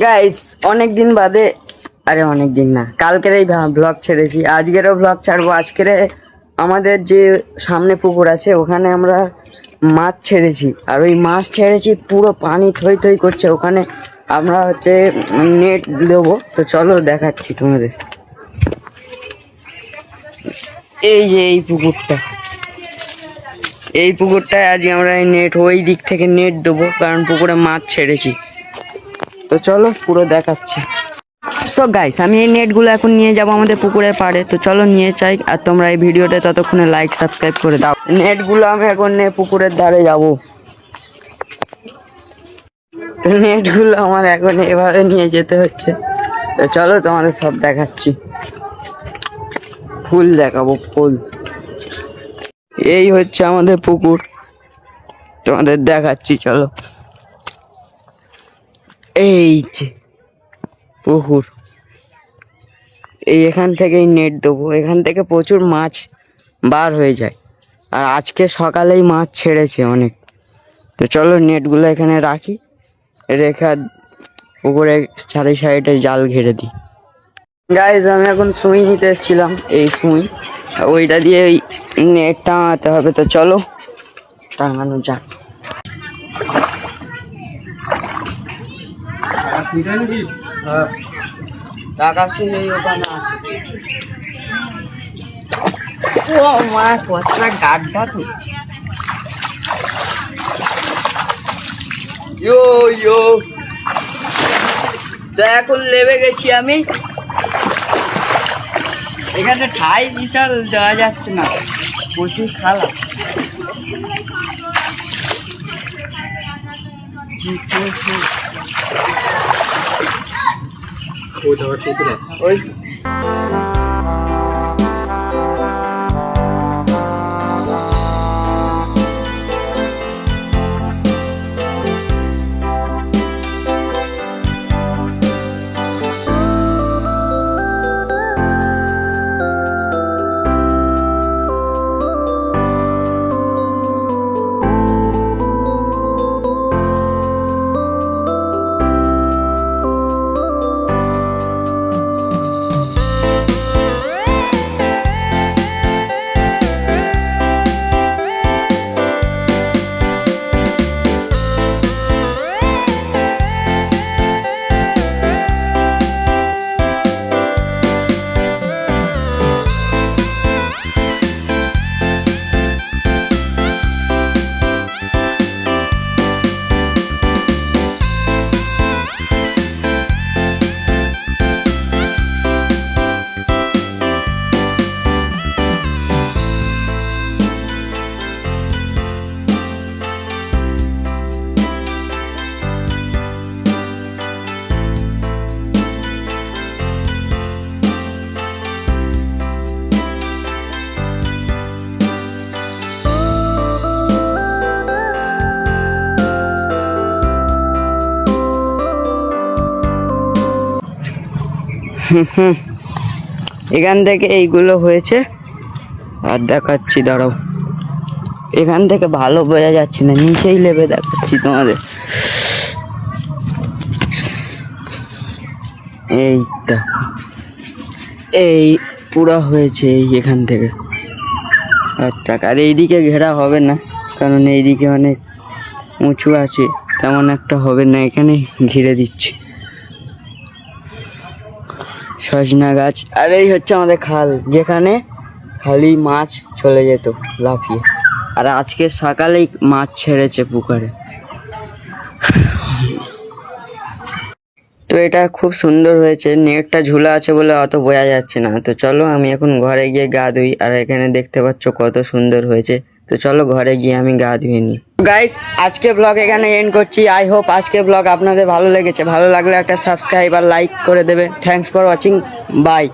Guys অনেক দিন বাদে, আরে অনেক দিন না, কালকের এই ব্লগ ছেড়েছি, আজকেরও ব্লগ ছাড়বো। আজকের আমাদের যে সামনে পুকুর আছে ওখানে আমরা মাছ ছেড়েছি, আর ওই মাছ ছেড়েছি পুরো পানি থই থই করছে। ওখানে আমরা হচ্ছে নেট দেবো, তো চলো দেখাচ্ছি তোমাদের। এই যে এই পুকুরটায় আজকে আমরা এই নেট, ওই দিক থেকে নেট দেবো, কারণ পুকুরে মাছ ছেড়েছি। তো চলো পুরো দেখাচ্ছি। সো গাইস, আমি এই নেটগুলো এখন নিয়ে যাব আমাদের পুকুরের পাড়ে, তো চলো নিয়ে চাই। আর তোমরা এই ভিডিওটা ততক্ষণে লাইক সাবস্ক্রাইব করে দাও। নেটগুলো আমি এখন নিয়ে পুকুরের ধারে যাব। নেটগুলো আমার এখন এভাবে নিয়ে যেতে হচ্ছে, তো চলো তোমাদের সব দেখাচ্ছি। ফুল দেখাবো, ফুল। এই হচ্ছে আমাদের পুকুর, তোমাদের দেখাচ্ছি, চলো। এই যে পুকুর, এই এখান থেকেই নেট দেবো, এখান থেকে প্রচুর মাছ বার হয়ে যায়। আর আজকে সকালেই মাছ ছেড়েছে অনেক। তো চলো নেটগুলো এখানে রাখি, রেখে পুকুরে সাইডে জাল ঘিরে দিই। গাইজ, আমি এখন সুই নিতে এসেছিলাম, এই সুই, ওইটা দিয়ে ওই নেট টাঙাতে হবে। তো চলো টাঙানো যাক। টাকা শুনে ওখানে আছে। ও মা, কতটা গাড্ডা তো। ইয়ো তো এখন লেবে গেছি আমি। এখানে ঠাই বিশাল দেওয়া যাচ্ছে না, প্রচুর খালা। ওই এখান থেকে এইগুলো হয়েছে, আর দেখাচ্ছি, দাঁড়াও। এখান থেকে ভালো বোঝা যাচ্ছে না, নিচেই লেবে দেখাচ্ছি তোমাদের। এইটা এই পুরো হয়েছে এই এখান থেকে। আচ্ছা, আর এইদিকে ঘেরা হবে না, কারণ এইদিকে অনেক উঁচু আছে, তেমন একটা হবে না। এখানে ঘিরে দিচ্ছি সজনা গাছ। আর এই হচ্ছে আমাদের খাল, যেখানে খালি মাছ চলে যেত লাফিয়ে। আর আজকে সকালেই মাছ ছেড়েছে পুকুরে। তো এটা খুব সুন্দর হয়েছে, নেটটা ঝুলা আছে বলে অত বোঝা যাচ্ছে না। তো চলো আমি এখন ঘরে গিয়ে গা ধুই। আর এখানে দেখতে পাচ্ছ কত সুন্দর হয়েছে। তো চলো ঘরে গিয়ে আমি গা ধুয়ে নিই। গাইস, আজকে ব্লগ এখানে এন্ড করছি। আই হোপ আজকে ব্লগ আপনাদের ভালো লেগেছে। ভালো লাগলে একটা সাবস্ক্রাইব আর লাইক করে দেবে। Thanks for watching, by.